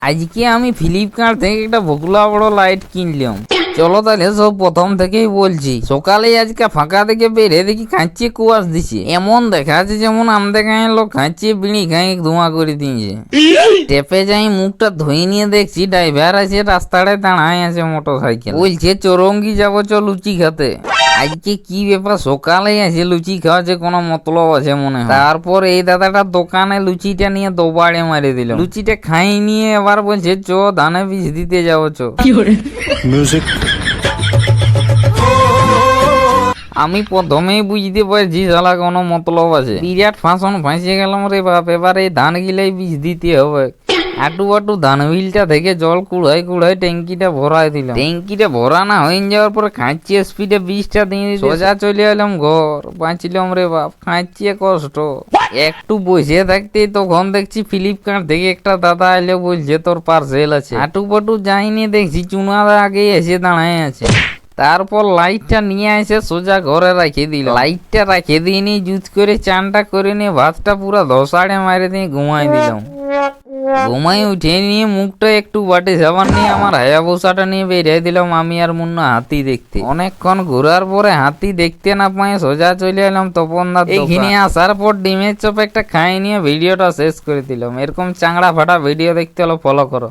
আজকে আমি ফ্লিপকার্ট থেকে একটা ভোগলা বড় লাইট কিনলাম। চলো তাহলে সব প্রথম থেকেই বলছি। সকালে আজকে ফাঁকা থেকে বেরে দেখি খাঁচিয়ে কুয়াশ দিছে। এমন দেখা যাচ্ছে যেমন আমাদের গায়ে লোক খাঁচিয়ে বিড়ি খাই ধোঁয়া করে দিয়েছে। টেপে যাই মুখটা ধুয়ে নিয়ে দেখছি ড্রাইভার আছে রাস্তায় দাঁড়ায় আছে মোটর সাইকেল। বলছে চৌরঙ্গি যাবো চ লুচি খেতে। আজকে কি ব্যাপার সকালে আছে লুচি খাওয়াছে কোনো মতলব আছে মনে হয়। তারপর এই দাদাটা দোকানে লুচিটা নিয়ে দোবাড়ে মারি দিল। লুচিটা খাই নিয়ে এবার বলছে চ ধানে বীজ দিতে যাবো চ। মিউজিক। আমি প্রথমেই বুঝতে পারছি শালা কোনো মতলব আছে। বিরাট ফাঁসন ফাঁসিয়ে গেলাম রে বাপ। এবার এই ধান গিলাই বীজ দিতে হবে। আটু আটু ধান বিলটা থেকে জল কুড়াই কুড়াই ট্যাঙ্কিটা ভরাই দিলাম। ট্যাঙ্কিটা ভরা না হয়ে যাওয়ার পরে খাঁচিয়ে স্পিডে বীজটা দিয়ে সোজা চলে এলাম ঘর। বাঁচলাম রে বাপ, খাঁচিয়ে কষ্ট। একটু বসে থাকতেই তখন দেখছি ফ্লিপকার্ট থেকে একটা দাদা এলে বলছে তোর পার্সেল আছে। আটু পাটু যাইনি দেখছি চুনাদা আগে এসে দাঁড়ায় আছে। তারপর লাইটটা নিয়ে এসে সোজা ঘরে রাখে দিল। লাইটটা রাখে দিয়ে নিয়ে জুত করে চানটা করে নিয়ে ভাতটা পুরো ধসাড়ে মারে দিয়ে ঘুমাই দিলাম। ঘুমাই উঠে নিয়ে মুখটা একটু বাটে সাবান নিয়ে আমার হায়াবুসাটা নিয়ে বেরিয়ে দিলাম আমি আর মুন্না হাতি দেখতে। অনেকক্ষণ ঘোরার পরে হাতি দেখতে না পাই সোজা চলে এলাম তপন দা। এইখানে আসার পর ডিমের চপ একটা খাই নিয়ে ভিডিওটা শেষ করে দিলাম। এরকম চাংড়া ফাটা ভিডিও দেখতে হলো ফলো করো।